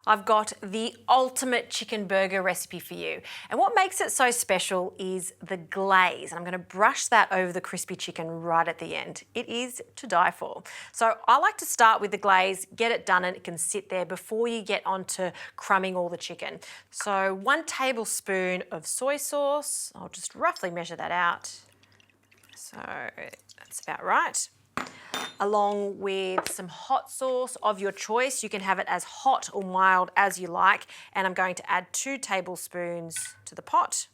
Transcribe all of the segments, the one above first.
I've got the ultimate chicken burger recipe for you. And what makes it so special is the glaze. And I'm gonna brush that over the crispy chicken right at the end. It is to die for. So I like to start with the glaze, get it done, and it can sit there before you get onto crumbing all the chicken. So 1 tablespoon of soy sauce. I'll just roughly measure that out. So that's about right. Along with some hot sauce of your choice. You can have it as hot or mild as you like. And I'm going to add 2 tablespoons to the pot.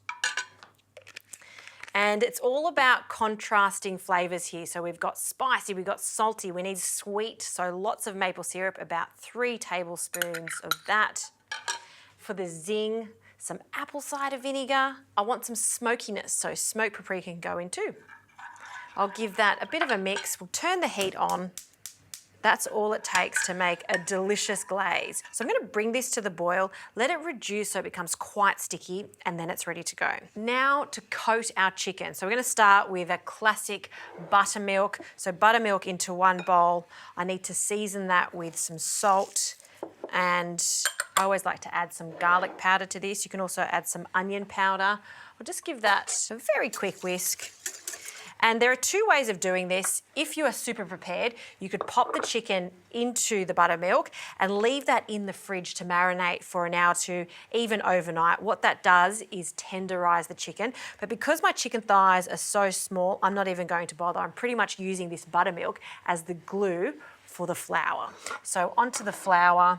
And it's all about contrasting flavours here. So we've got spicy, we've got salty, we need sweet. So lots of maple syrup, about 3 tablespoons of that. For the zing, some apple cider vinegar. I want some smokiness, so smoked paprika can go in too. I'll give that a bit of a mix. We'll turn the heat on. That's all it takes to make a delicious glaze. So I'm going to bring this to the boil, let it reduce so it becomes quite sticky, and then it's ready to go. Now to coat our chicken. So we're going to start with a classic buttermilk. So buttermilk into 1 bowl. I need to season that with some salt, and I always like to add some garlic powder to this. You can also add some onion powder. I'll just give that a very quick whisk. And there are 2 ways of doing this. If you are super prepared, you could pop the chicken into the buttermilk and leave that in the fridge to marinate for an hour or 2, even overnight. What that does is tenderise the chicken. But because my chicken thighs are so small, I'm not even going to bother. I'm pretty much using this buttermilk as the glue for the flour. So onto the flour.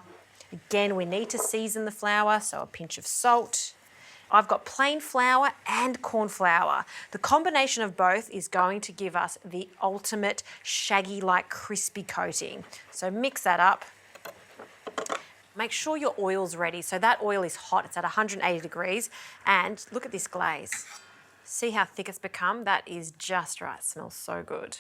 Again, we need to season the flour, so a pinch of salt. I've got plain flour and corn flour. The combination of both is going to give us the ultimate shaggy-like crispy coating. So mix that up. Make sure your oil's ready. So that oil is hot, it's at 180 degrees. And look at this glaze. See how thick it's become? That is just right, it smells so good.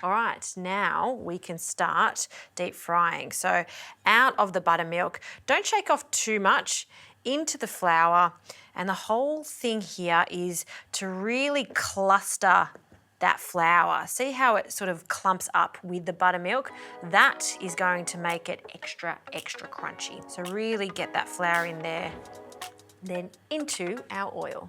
All right, now we can start deep frying. So out of the buttermilk, don't shake off too much, into the flour, and the whole thing here is to really cluster that flour. See how it sort of clumps up with the buttermilk? That is going to make it extra, extra crunchy. So really get that flour in there, then into our oil.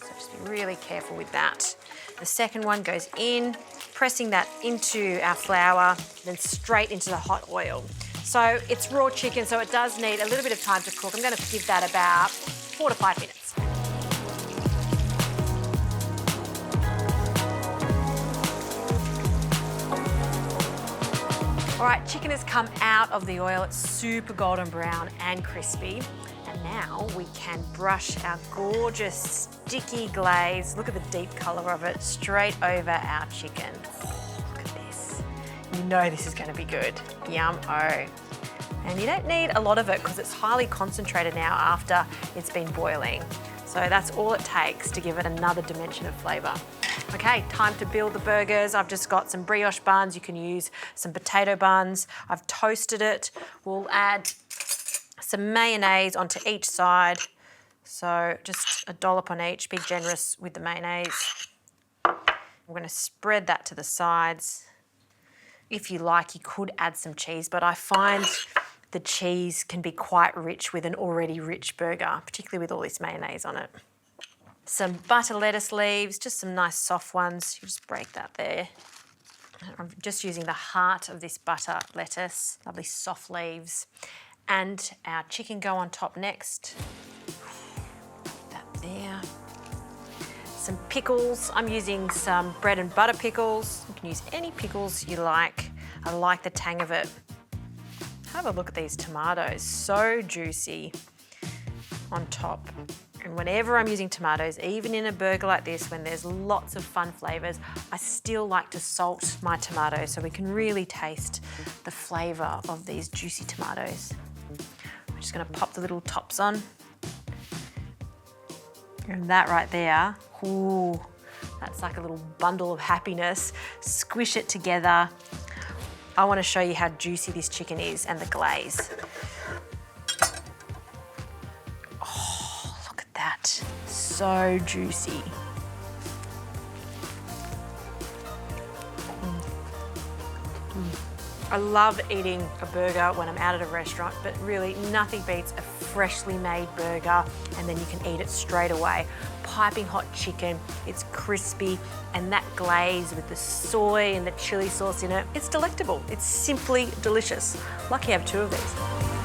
So just be really careful with that. The second one goes in, pressing that into our flour, then straight into the hot oil. So it's raw chicken, so it does need a little bit of time to cook. I'm going to give that about 4 to 5 minutes. All right, chicken has come out of the oil. It's super golden brown and crispy. And now we can brush our gorgeous sticky glaze. Look at the deep colour of it, straight over our chicken. Oh, look at this. You know this is going to be good. Yum-o. And you don't need a lot of it because it's highly concentrated now after it's been boiling. So that's all it takes to give it another dimension of flavour. Okay, time to build the burgers. I've just got some brioche buns. You can use some potato buns. I've toasted it. We'll add some mayonnaise onto each side. So just a dollop on each. Be generous with the mayonnaise. We're going to spread that to the sides. If you like, you could add some cheese, but I find the cheese can be quite rich with an already rich burger, particularly with all this mayonnaise on it. Some butter lettuce leaves, just some nice soft ones. You just break that there. I'm just using the heart of this butter lettuce, lovely soft leaves. And our chicken go on top next. That there. Some pickles. I'm using some bread and butter pickles. You can use any pickles you like. I like the tang of it. Have a look at these tomatoes, so juicy on top. And whenever I'm using tomatoes, even in a burger like this, when there's lots of fun flavours, I still like to salt my tomatoes so we can really taste the flavour of these juicy tomatoes. I'm just going to pop the little tops on. And that right there, ooh, that's like a little bundle of happiness. Squish it together. I want to show you how juicy this chicken is and the glaze. Oh, look at that. So juicy. I love eating a burger when I'm out at a restaurant, but really nothing beats a freshly made burger, and then you can eat it straight away. Piping hot chicken, it's crispy, and that glaze with the soy and the chili sauce in it, it's delectable. It's simply delicious. Lucky I have 2 of these.